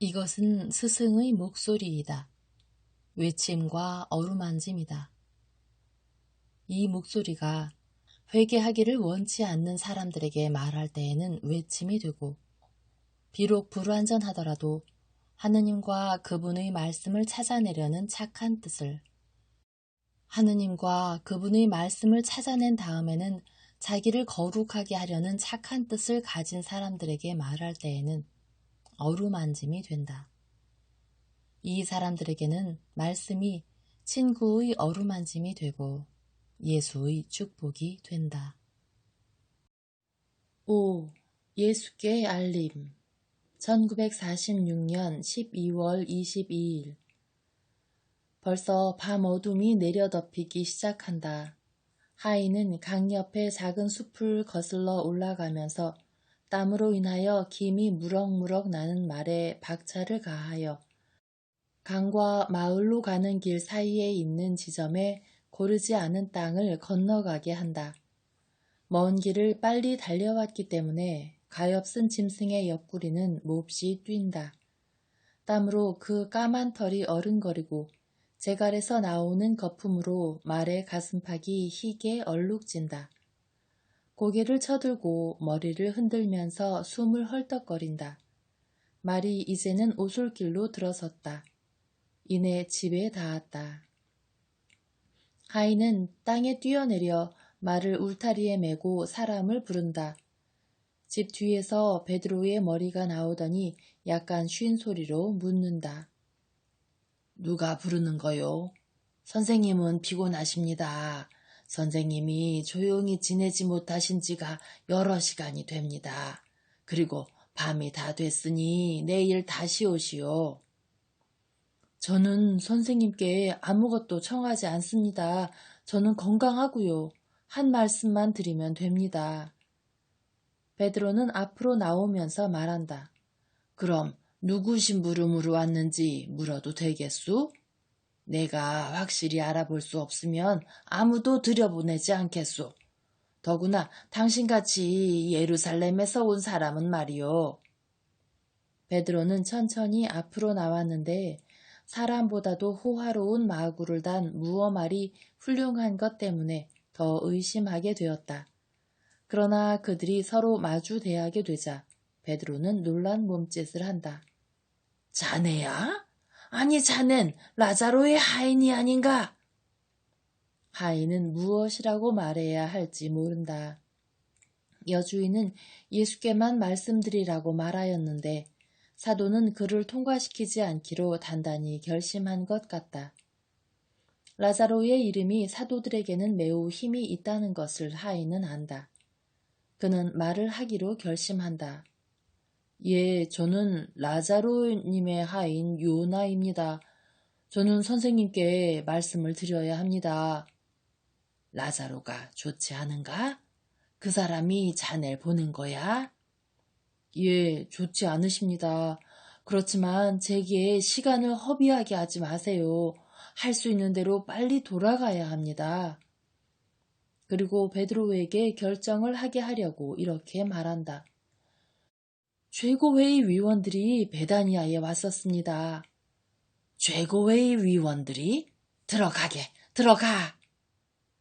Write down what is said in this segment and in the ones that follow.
이것은 스승의 목소리이다. 외침과 어루만짐이다. 이 목소리가 회개하기를 원치 않는 사람들에게 말할 때에는 외침이 되고, 비록 불완전하더라도 하느님과 그분의 말씀을 찾아내려는 착한 뜻을, 하느님과 그분의 말씀을 찾아낸 다음에는 자기를 거룩하게 하려는 착한 뜻을 가진 사람들에게 말할 때에는 어루만짐이 된다. 이 사람들에게는 말씀이 친구의 어루만짐이 되고 예수의 축복이 된다. 오, 예수께 알림. 1946년 12월 22일. 벌써 밤 어둠이 내려덮이기 시작한다. 하인은 강 옆에 작은 숲을 거슬러 올라가면서 땀으로 인하여 김이 무럭무럭 나는 말에 박차를 가하여 강과 마을로 가는 길 사이에 있는 지점에 고르지 않은 땅을 건너가게 한다. 먼 길을 빨리 달려왔기 때문에 가엾은 짐승의 옆구리는 몹시 뛴다. 땀으로 그 까만 털이 어른거리고 제갈에서 나오는 거품으로 말의 가슴팍이 희게 얼룩진다. 고개를 쳐들고 머리를 흔들면서 숨을 헐떡거린다. 말이 이제는 오솔길로 들어섰다. 이내 집에 닿았다. 하인은 땅에 뛰어내려 말을 울타리에 메고 사람을 부른다. 집 뒤에서 베드로의 머리가 나오더니 약간 쉰 소리로 묻는다. 누가 부르는 거요? 선생님은 피곤하십니다. 선생님이 조용히 지내지 못하신 지가 여러 시간이 됩니다. 그리고 밤이 다 됐으니 내일 다시 오시오. 저는 선생님께 아무것도 청하지 않습니다. 저는 건강하고요. 한 말씀만 드리면 됩니다. 베드로는 앞으로 나오면서 말한다. 그럼 누구 심부름으로 왔는지 물어도 되겠소? 내가 확실히 알아볼 수 없으면 아무도 들여보내지 않겠소. 더구나 당신같이 예루살렘에서 온 사람은 말이오. 베드로는 천천히 앞으로 나왔는데 사람보다도 호화로운 마구를 단 무어말이 훌륭한 것 때문에 더 의심하게 되었다. 그러나 그들이 서로 마주 대하게 되자 베드로는 놀란 몸짓을 한다. 자네야? 아니 자넨 라자로의 하인이 아닌가? 하인은 무엇이라고 말해야 할지 모른다. 여주인은 예수께만 말씀드리라고 말하였는데 사도는 그를 통과시키지 않기로 단단히 결심한 것 같다. 라자로의 이름이 사도들에게는 매우 힘이 있다는 것을 하인은 안다. 그는 말을 하기로 결심한다. 예, 저는 라자로님의 하인 요나입니다. 저는 선생님께 말씀을 드려야 합니다. 라자로가 좋지 않은가? 그 사람이 자네를 보는 거야? 예, 좋지 않으십니다. 그렇지만 제게 시간을 허비하게 하지 마세요. 할 수 있는 대로 빨리 돌아가야 합니다. 그리고 베드로에게 결정을 하게 하려고 이렇게 말한다. 최고회의 위원들이 베다니아에 왔었습니다. 최고회의 위원들이? 들어가!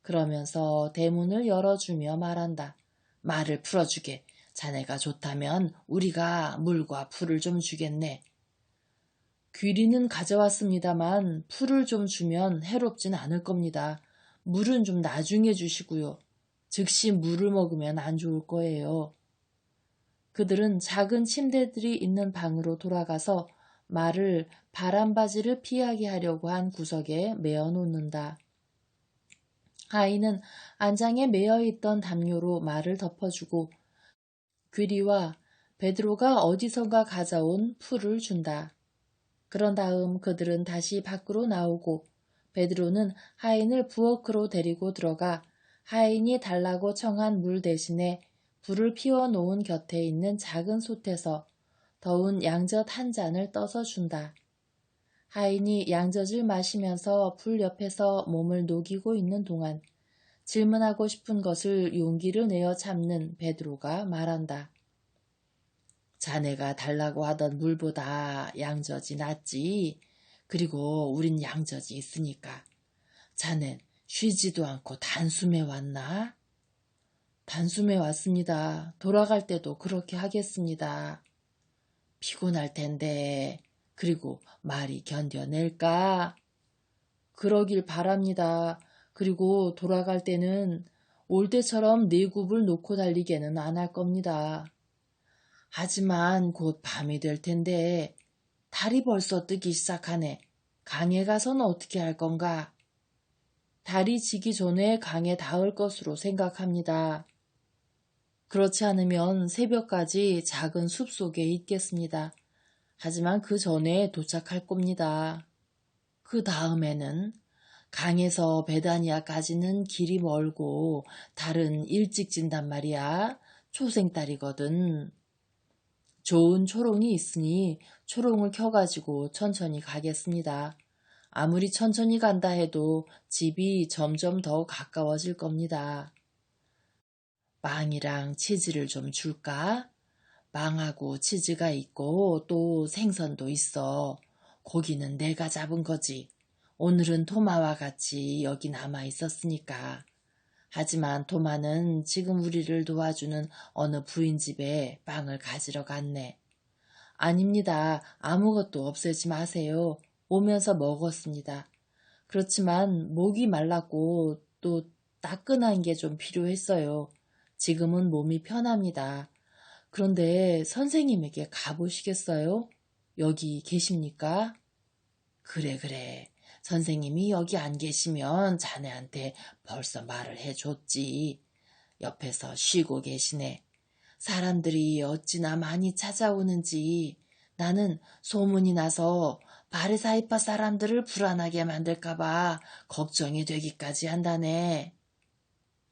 그러면서 대문을 열어주며 말한다. 말을 풀어주게. 자네가 좋다면 우리가 물과 풀을 좀 주겠네. 귀리는 가져왔습니다만 풀을 좀 주면 해롭진 않을 겁니다. 물은 좀 나중에 주시고요. 즉시 물을 먹으면 안 좋을 거예요. 그들은 작은 침대들이 있는 방으로 돌아가서 말을 바람바지를 피하게 하려고 한 구석에 메어 놓는다. 하인은 안장에 메어 있던 담요로 말을 덮어주고 귀리와 베드로가 어디선가 가져온 풀을 준다. 그런 다음 그들은 다시 밖으로 나오고 베드로는 하인을 부엌으로 데리고 들어가 하인이 달라고 청한 물 대신에 불을 피워놓은 곁에 있는 작은 솥에서 더운 양젓 한 잔을 떠서 준다. 하인이 양젓을 마시면서 불 옆에서 몸을 녹이고 있는 동안 질문하고 싶은 것을 용기를 내어 참는 베드로가 말한다. 자네가 달라고 하던 물보다 양젖이 낫지. 그리고 우린 양젖이 있으니까. 자넨 쉬지도 않고 단숨에 왔나? 단숨에 왔습니다. 돌아갈 때도 그렇게 하겠습니다. 피곤할 텐데. 그리고 말이 견뎌낼까? 그러길 바랍니다. 그리고 돌아갈 때는 올 때처럼 네 굽을 놓고 달리게는 안 할 겁니다. 하지만 곧 밤이 될 텐데 달이 벌써 뜨기 시작하네. 강에 가서는 어떻게 할 건가? 달이 지기 전에 강에 닿을 것으로 생각합니다. 그렇지 않으면 새벽까지 작은 숲 속에 있겠습니다. 하지만 그 전에 도착할 겁니다. 그 다음에는 강에서 베다니아까지는 길이 멀고 달은 일찍 진단 말이야. 초생달이거든. 좋은 초롱이 있으니 초롱을 켜가지고 천천히 가겠습니다. 아무리 천천히 간다 해도 집이 점점 더 가까워질 겁니다. 빵이랑 치즈를 좀 줄까? 빵하고 치즈가 있고 또 생선도 있어. 고기는 내가 잡은 거지. 오늘은 토마와 같이 여기 남아 있었으니까. 하지만 토마는 지금 우리를 도와주는 어느 부인 집에 빵을 가지러 갔네. 아닙니다. 아무것도 없애지 마세요. 오면서 먹었습니다. 그렇지만 목이 말랐고 또 따끈한 게 좀 필요했어요. 지금은 몸이 편합니다. 그런데 선생님에게 가보시겠어요? 여기 계십니까? 그래. 선생님이 여기 안 계시면 자네한테 벌써 말을 해줬지. 옆에서 쉬고 계시네. 사람들이 어찌나 많이 찾아오는지 나는 소문이 나서 바리사이파 사람들을 불안하게 만들까봐 걱정이 되기까지 한다네.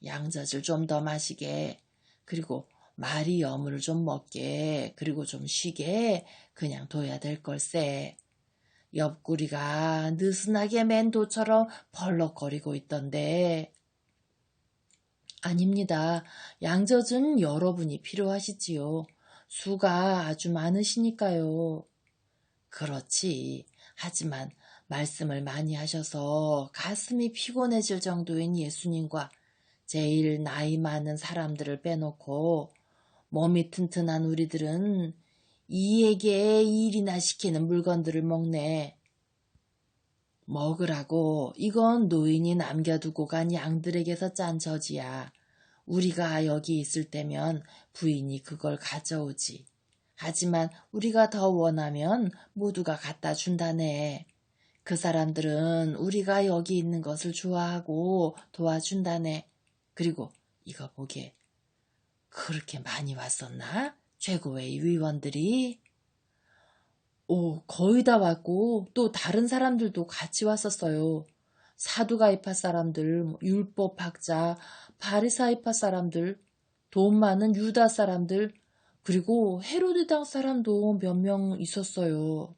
양젖을 좀 더 마시게, 그리고 말이 여물을 좀 먹게, 그리고 좀 쉬게 그냥 둬야 될 걸세. 옆구리가 느슨하게 맨 돌처럼 벌럭거리고 있던데. 아닙니다. 양젖은 여러분이 필요하시지요. 수가 아주 많으시니까요. 그렇지. 하지만 말씀을 많이 하셔서 가슴이 피곤해질 정도인 예수님과 제일 나이 많은 사람들을 빼놓고 몸이 튼튼한 우리들은 이에게 일이나 시키는 물건들을 먹네. 먹으라고. 이건 노인이 남겨두고 간 양들에게서 짠 젖이야. 우리가 여기 있을 때면 부인이 그걸 가져오지. 하지만 우리가 더 원하면 모두가 갖다 준다네. 그 사람들은 우리가 여기 있는 것을 좋아하고 도와준다네. 그리고 이거 보게. 그렇게 많이 왔었나? 최고의 위원들이? 오, 거의 다 왔고 또 다른 사람들도 같이 왔었어요. 사두가이파 사람들, 율법학자, 바리사이파 사람들, 돈 많은 유다 사람들, 그리고 헤로드당 사람도 몇 명 있었어요.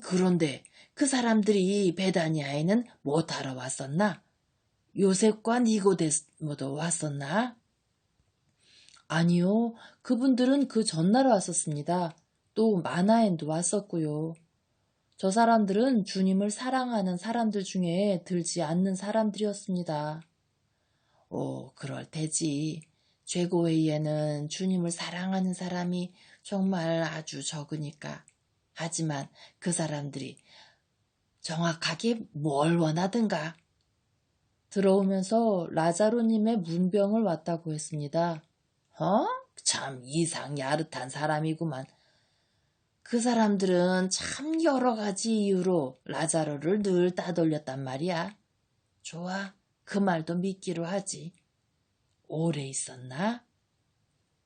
그런데 그 사람들이 베다니아에는 못하러 왔었나? 요셉과 니고데모도 왔었나? 아니요, 그분들은 그 전날 왔었습니다. 또 마나엔도 왔었고요. 저 사람들은 주님을 사랑하는 사람들 중에 들지 않는 사람들이었습니다. 오, 그럴 테지. 최고회의에는 주님을 사랑하는 사람이 정말 아주 적으니까. 하지만 그 사람들이 정확하게 뭘 원하든가. 들어오면서 라자로님의 문병을 왔다고 했습니다. 참 이상 야릇한 사람이구만. 그 사람들은 참 여러 가지 이유로 라자로를 늘 따돌렸단 말이야. 좋아, 그 말도 믿기로 하지. 오래 있었나?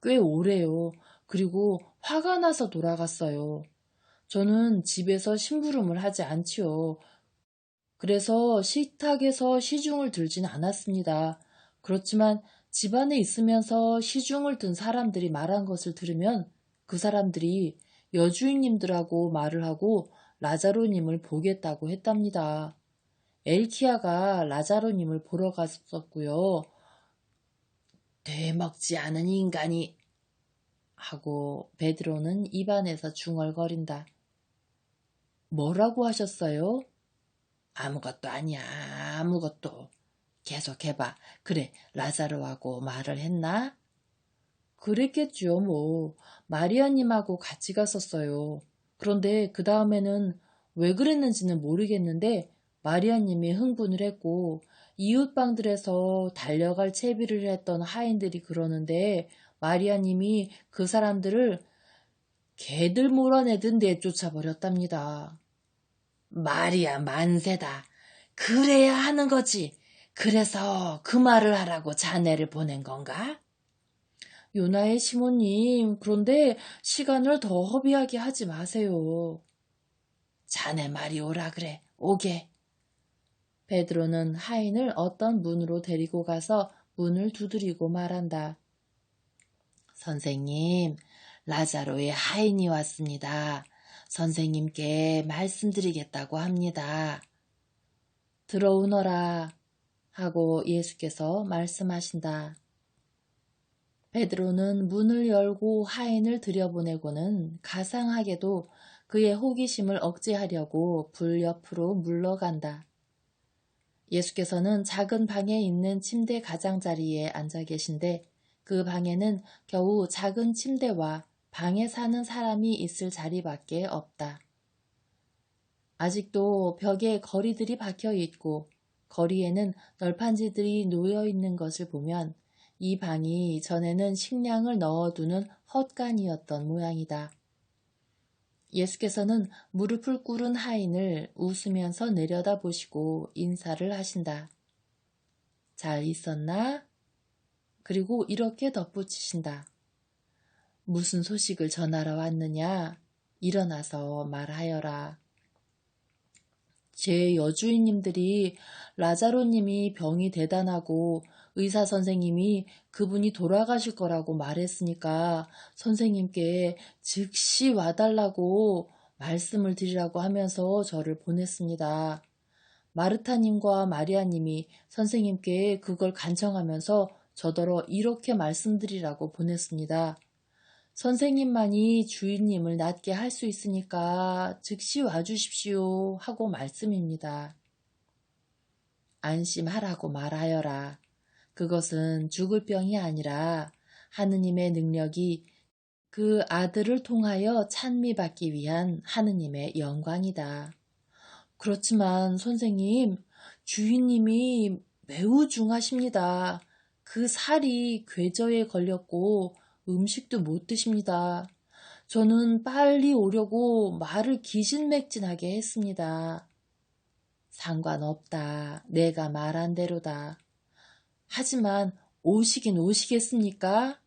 꽤 오래요. 그리고 화가 나서 돌아갔어요. 저는 집에서 심부름을 하지 않지요. 그래서 식탁에서 시중을 들진 않았습니다. 그렇지만 집안에 있으면서 시중을 든 사람들이 말한 것을 들으면 그 사람들이 여주인님들하고 말을 하고 라자로님을 보겠다고 했답니다. 엘키야가 라자로님을 보러 갔었고요. 되먹지 않은 인간이 하고 베드로는 입안에서 중얼거린다. 뭐라고 하셨어요? 아무것도 아니야, 아무것도. 계속해봐. 그래, 라자로하고 말을 했나? 그랬겠죠, 뭐. 마리아님하고 같이 갔었어요. 그런데 그 다음에는 왜 그랬는지는 모르겠는데 마리아님이 흥분을 했고 이웃방들에서 달려갈 채비를 했던 하인들이 그러는데 마리아님이 그 사람들을 개들 몰아내듯 내쫓아버렸답니다. 말이야 만세다. 그래야 하는 거지. 그래서 그 말을 하라고 자네를 보낸 건가? 요나의 시모님, 그런데 시간을 더 허비하게 하지 마세요. 자네 말이 오라 그래. 오게. 베드로는 하인을 어떤 문으로 데리고 가서 문을 두드리고 말한다. 선생님, 라자로의 하인이 왔습니다. 선생님께 말씀드리겠다고 합니다. 들어오너라 하고 예수께서 말씀하신다. 베드로는 문을 열고 하인을 들여보내고는 가상하게도 그의 호기심을 억제하려고 불 옆으로 물러간다. 예수께서는 작은 방에 있는 침대 가장자리에 앉아 계신데 그 방에는 겨우 작은 침대와 방에 사는 사람이 있을 자리밖에 없다. 아직도 벽에 거리들이 박혀 있고 거리에는 널판지들이 놓여 있는 것을 보면 이 방이 전에는 식량을 넣어두는 헛간이었던 모양이다. 예수께서는 무릎을 꿇은 하인을 웃으면서 내려다보시고 인사를 하신다. 잘 있었나? 그리고 이렇게 덧붙이신다. 무슨 소식을 전하러 왔느냐? 일어나서 말하여라. 제 여주인님들이 라자로님이 병이 대단하고 의사 선생님이 그분이 돌아가실 거라고 말했으니까 선생님께 즉시 와달라고 말씀을 드리라고 하면서 저를 보냈습니다. 마르타님과 마리아님이 선생님께 그걸 간청하면서 저더러 이렇게 말씀드리라고 보냈습니다. 선생님만이 주인님을 낫게 할 수 있으니까 즉시 와주십시오 하고 말씀입니다. 안심하라고 말하여라. 그것은 죽을 병이 아니라 하느님의 능력이 그 아들을 통하여 찬미받기 위한 하느님의 영광이다. 그렇지만 선생님, 주인님이 매우 중하십니다. 그 살이 궤저에 걸렸고 음식도 못 드십니다. 저는 빨리 오려고 말을 기진맥진하게 했습니다. 상관없다. 내가 말한 대로다. 하지만 오시긴 오시겠습니까?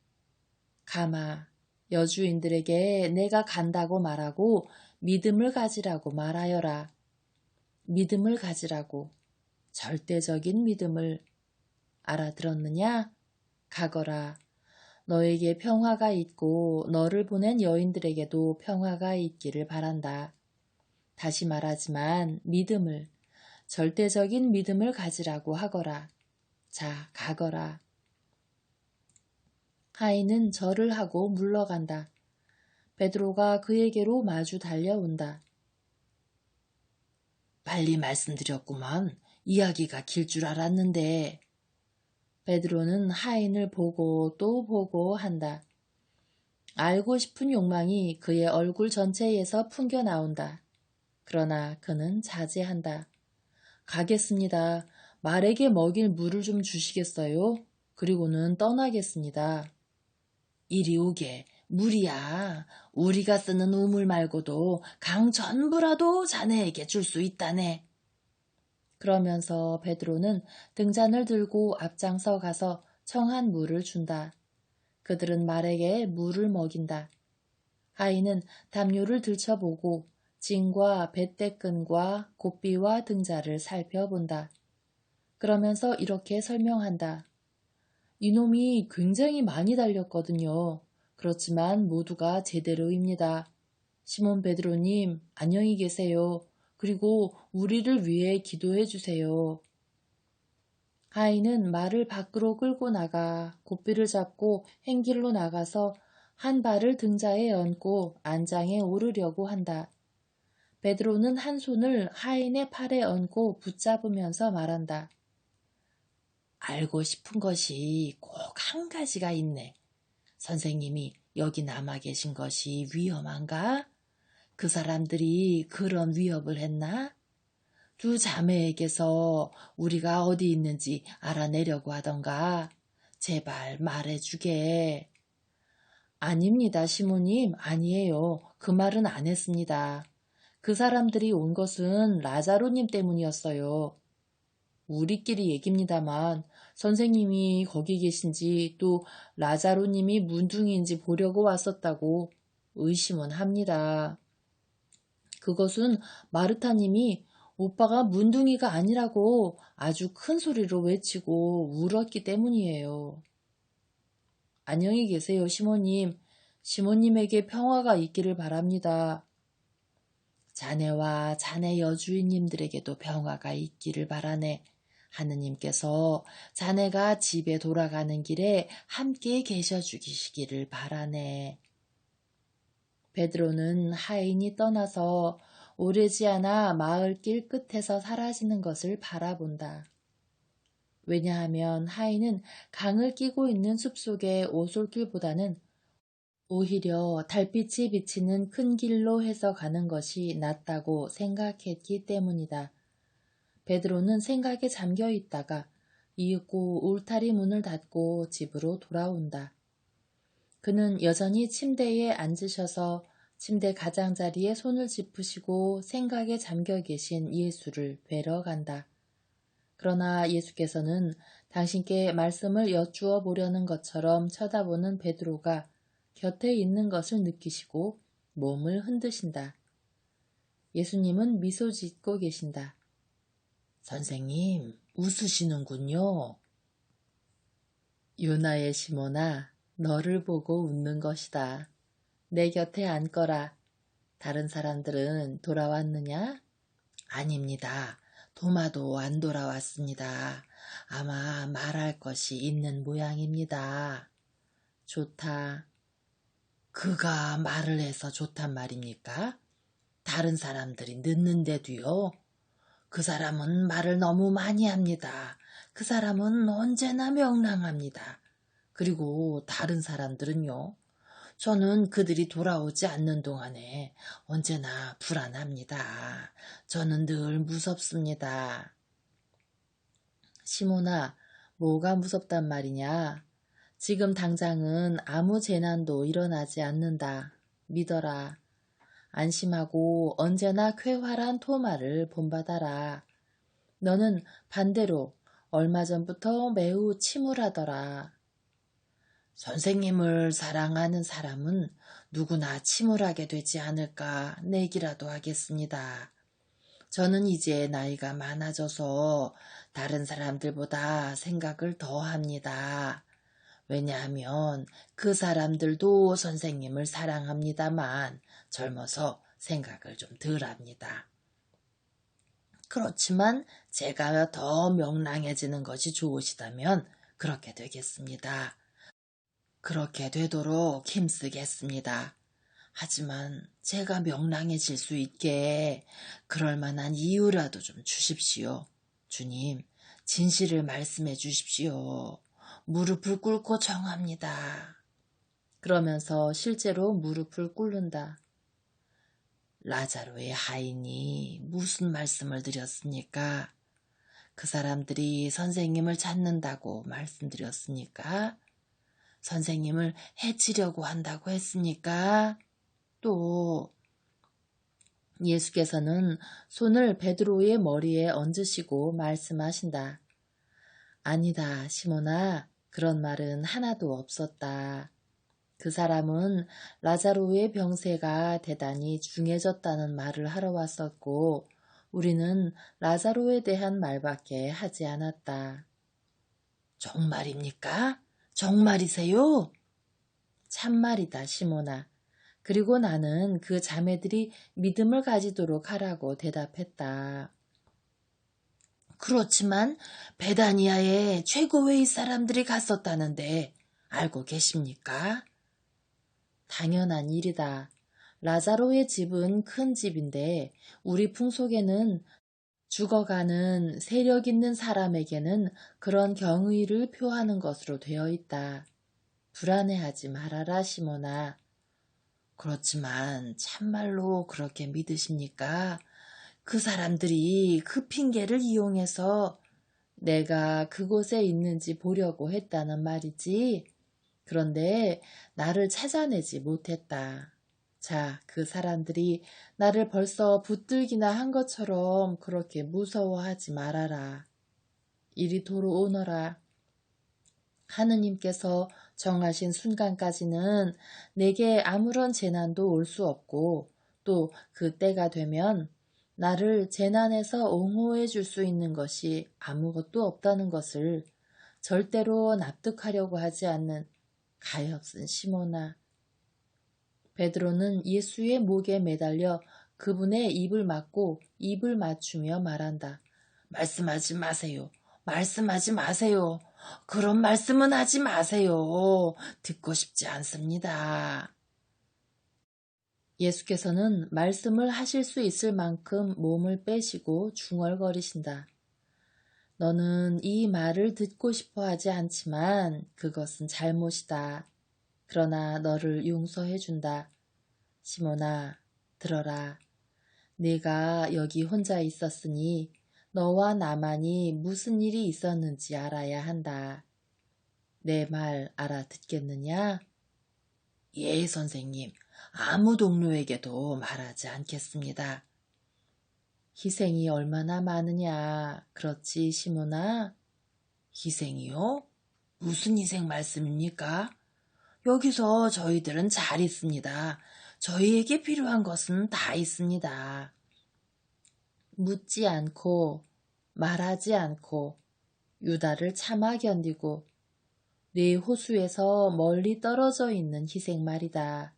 가마, 여주인들에게 내가 간다고 말하고 믿음을 가지라고 말하여라. 믿음을 가지라고. 절대적인 믿음을. 알아들었느냐? 가거라. 너에게 평화가 있고 너를 보낸 여인들에게도 평화가 있기를 바란다. 다시 말하지만 믿음을, 절대적인 믿음을 가지라고 하거라. 자, 가거라. 하인은 절을 하고 물러간다. 베드로가 그에게로 마주 달려온다. 빨리 말씀드렸구먼. 이야기가 길 줄 알았는데. 베드로는 하인을 보고 또 보고 한다. 알고 싶은 욕망이 그의 얼굴 전체에서 풍겨 나온다. 그러나 그는 자제한다. 가겠습니다. 말에게 먹일 물을 좀 주시겠어요? 그리고는 떠나겠습니다. 이리 오게. 물이야. 우리가 쓰는 우물 말고도 강 전부라도 자네에게 줄 수 있다네. 그러면서 베드로는 등잔을 들고 앞장서 가서 청한 물을 준다. 그들은 말에게 물을 먹인다. 하인은 담요를 들춰보고 진과 뱃대끈과 고삐와 등자를 살펴본다. 그러면서 이렇게 설명한다. 이놈이 굉장히 많이 달렸거든요. 그렇지만 모두가 제대로입니다. 시몬 베드로님, 안녕히 계세요. 그리고 우리를 위해 기도해 주세요. 하인은 말을 밖으로 끌고 나가 고삐를 잡고 행길로 나가서 한 발을 등자에 얹고 안장에 오르려고 한다. 베드로는 한 손을 하인의 팔에 얹고 붙잡으면서 말한다. 알고 싶은 것이 꼭 한 가지가 있네. 선생님이 여기 남아 계신 것이 위험한가? 그 사람들이 그런 위협을 했나? 두 자매에게서 우리가 어디 있는지 알아내려고 하던가. 제발 말해주게. 아닙니다, 시모님. 아니에요. 그 말은 안 했습니다. 그 사람들이 온 것은 라자로님 때문이었어요. 우리끼리 얘기입니다만 선생님이 거기 계신지 또 라자로님이 문둥이인지 보려고 왔었다고 의심은 합니다. 그것은 마르타님이 오빠가 문둥이가 아니라고 아주 큰 소리로 외치고 울었기 때문이에요. 안녕히 계세요, 시모님. 시모님에게 평화가 있기를 바랍니다. 자네와 자네 여주인님들에게도 평화가 있기를 바라네. 하느님께서 자네가 집에 돌아가는 길에 함께 계셔 주시기를 바라네. 베드로는 하인이 떠나서 오래지 않아 마을길 끝에서 사라지는 것을 바라본다. 왜냐하면 하인은 강을 끼고 있는 숲속의 오솔길보다는 오히려 달빛이 비치는 큰 길로 해서 가는 것이 낫다고 생각했기 때문이다. 베드로는 생각에 잠겨 있다가 이윽고 울타리 문을 닫고 집으로 돌아온다. 그는 여전히 침대에 앉으셔서 침대 가장자리에 손을 짚으시고 생각에 잠겨 계신 예수를 뵈러 간다. 그러나 예수께서는 당신께 말씀을 여쭈어 보려는 것처럼 쳐다보는 베드로가 곁에 있는 것을 느끼시고 몸을 흔드신다. 예수님은 미소 짓고 계신다. 선생님, 웃으시는군요. 요나의 시몬아, 너를 보고 웃는 것이다. 내 곁에 앉거라. 다른 사람들은 돌아왔느냐? 아닙니다. 도마도 안 돌아왔습니다. 아마 말할 것이 있는 모양입니다. 좋다. 그가 말을 해서 좋단 말입니까? 다른 사람들이 늦는데도요. 그 사람은 말을 너무 많이 합니다. 그 사람은 언제나 명랑합니다. 그리고 다른 사람들은요. 저는 그들이 돌아오지 않는 동안에 언제나 불안합니다. 저는 늘 무섭습니다. 시몬아, 뭐가 무섭단 말이냐? 지금 당장은 아무 재난도 일어나지 않는다. 믿어라. 안심하고 언제나 쾌활한 토마를 본받아라. 너는 반대로 얼마 전부터 매우 침울하더라. 선생님을 사랑하는 사람은 누구나 침울하게 되지 않을까 내기라도 하겠습니다. 저는 이제 나이가 많아져서 다른 사람들보다 생각을 더 합니다. 왜냐하면 그 사람들도 선생님을 사랑합니다만 젊어서 생각을 좀 덜 합니다. 그렇지만 제가 더 명랑해지는 것이 좋으시다면 그렇게 되겠습니다. 그렇게 되도록 힘쓰겠습니다. 하지만 제가 명랑해질 수 있게 그럴 만한 이유라도 좀 주십시오. 주님, 진실을 말씀해 주십시오. 무릎을 꿇고 정합니다. 그러면서 실제로 무릎을 꿇는다. 라자로의 하인이 무슨 말씀을 드렸습니까? 그 사람들이 선생님을 찾는다고 말씀드렸습니까? 선생님을 해치려고 한다고 했습니까? 또 예수께서는 손을 베드로의 머리에 얹으시고 말씀하신다. 아니다, 시몬아. 그런 말은 하나도 없었다. 그 사람은 라자로의 병세가 대단히 중해졌다는 말을 하러 왔었고 우리는 라자로에 대한 말밖에 하지 않았다. 정말입니까? 정말이세요? 참말이다, 시몬아. 그리고 나는 그 자매들이 믿음을 가지도록 하라고 대답했다. 그렇지만 베다니아에 최고의 사람들이 갔었다는데 알고 계십니까? 당연한 일이다. 라자로의 집은 큰 집인데 우리 풍속에는 죽어가는 세력 있는 사람에게는 그런 경의를 표하는 것으로 되어 있다. 불안해하지 말아라, 시몬아. 그렇지만 참말로 그렇게 믿으십니까? 그 사람들이 그 핑계를 이용해서 내가 그곳에 있는지 보려고 했다는 말이지. 그런데 나를 찾아내지 못했다. 자, 그 사람들이 나를 벌써 붙들기나 한 것처럼 그렇게 무서워하지 말아라. 이리 돌아오너라. 하느님께서 정하신 순간까지는 내게 아무런 재난도 올 수 없고 또 그 때가 되면 나를 재난에서 옹호해 줄 수 있는 것이 아무것도 없다는 것을 절대로 납득하려고 하지 않는 가엾은 시몬아. 베드로는 예수의 목에 매달려 그분의 입을 막고 입을 맞추며 말한다. 말씀하지 마세요. 말씀하지 마세요. 그런 말씀은 하지 마세요. 듣고 싶지 않습니다. 예수께서는 말씀을 하실 수 있을 만큼 몸을 빼시고 중얼거리신다. 너는 이 말을 듣고 싶어 하지 않지만 그것은 잘못이다. 그러나 너를 용서해 준다. 시몬아, 들어라. 네가 여기 혼자 있었으니 너와 나만이 무슨 일이 있었는지 알아야 한다. 내 말 알아듣겠느냐? 예, 선생님. 아무 동료에게도 말하지 않겠습니다. 희생이 얼마나 많으냐. 그렇지, 시몬아? 희생이요? 무슨 희생 말씀입니까? 여기서 저희들은 잘 있습니다. 저희에게 필요한 것은 다 있습니다. 묻지 않고 말하지 않고 유다를 참아 견디고 네 호수에서 멀리 떨어져 있는 희생 말이다.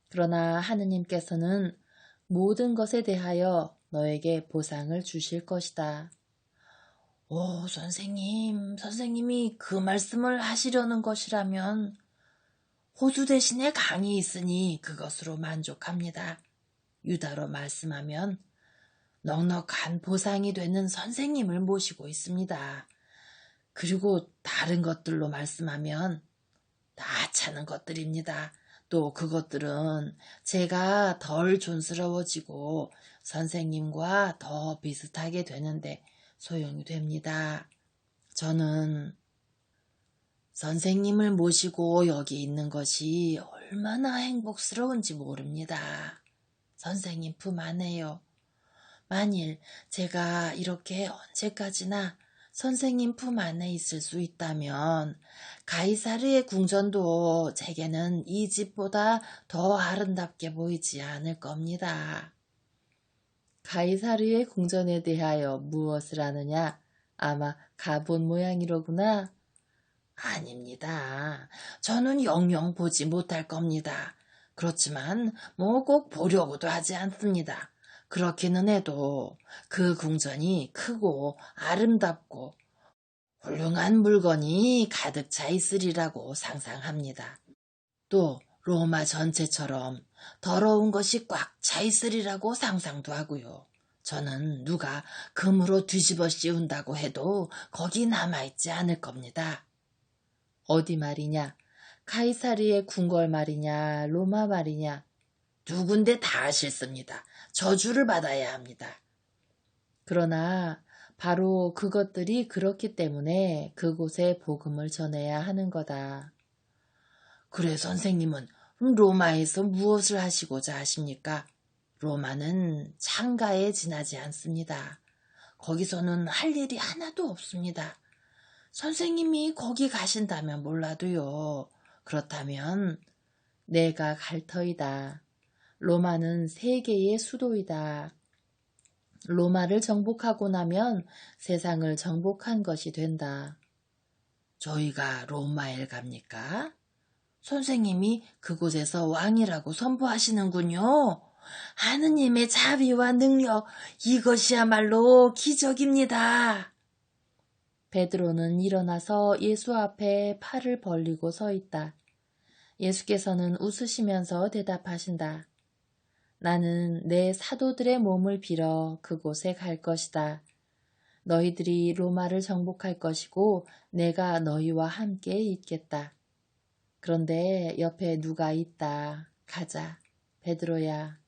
그러나 하느님께서는 모든 것에 대하여 너에게 보상을 주실 것이다. 오, 선생님이 그 말씀을 하시려는 것이라면 호수 대신에 강이 있으니 그것으로 만족합니다. 유다로 말씀하면 넉넉한 보상이 되는 선생님을 모시고 있습니다. 그리고 다른 것들로 말씀하면 다 하찮은 것들입니다. 또 그것들은 제가 덜 촌스러워지고 선생님과 더 비슷하게 되는데 소용이 됩니다. 저는 선생님을 모시고 여기 있는 것이 얼마나 행복스러운지 모릅니다. 선생님 품 안에요. 만일 제가 이렇게 언제까지나 선생님 품 안에 있을 수 있다면 가이사르의 궁전도 제게는 이 집보다 더 아름답게 보이지 않을 겁니다. 가이사르의 궁전에 대하여 무엇을 아느냐? 아마 가본 모양이로구나. 아닙니다. 저는 영영 보지 못할 겁니다. 그렇지만 뭐 꼭 보려고도 하지 않습니다. 그렇기는 해도 그 궁전이 크고 아름답고 훌륭한 물건이 가득 차 있으리라고 상상합니다. 또 로마 전체처럼 더러운 것이 꽉 차 있으리라고 상상도 하고요. 저는 누가 금으로 뒤집어 씌운다고 해도 거기 남아있지 않을 겁니다. 어디 말이냐? 카이사리의 궁궐 말이냐? 로마 말이냐? 두 군데 다 싫습니다. 저주를 받아야 합니다. 그러나 바로 그것들이 그렇기 때문에 그곳에 복음을 전해야 하는 거다. 그래, 선생님은 로마에서 무엇을 하시고자 하십니까? 로마는 창가에 지나지 않습니다. 거기서는 할 일이 하나도 없습니다. 선생님이 거기 가신다면 몰라도요. 그렇다면 내가 갈 터이다. 로마는 세계의 수도이다. 로마를 정복하고 나면 세상을 정복한 것이 된다. 저희가 로마에 갑니까? 선생님이 그곳에서 왕이라고 선포하시는군요. 하느님의 자비와 능력, 이것이야말로 기적입니다. 베드로는 일어나서 예수 앞에 팔을 벌리고 서 있다. 예수께서는 웃으시면서 대답하신다. 나는 내 사도들의 몸을 빌어 그곳에 갈 것이다. 너희들이 로마를 정복할 것이고 내가 너희와 함께 있겠다. 그런데 옆에 누가 있다. 가자. 베드로야.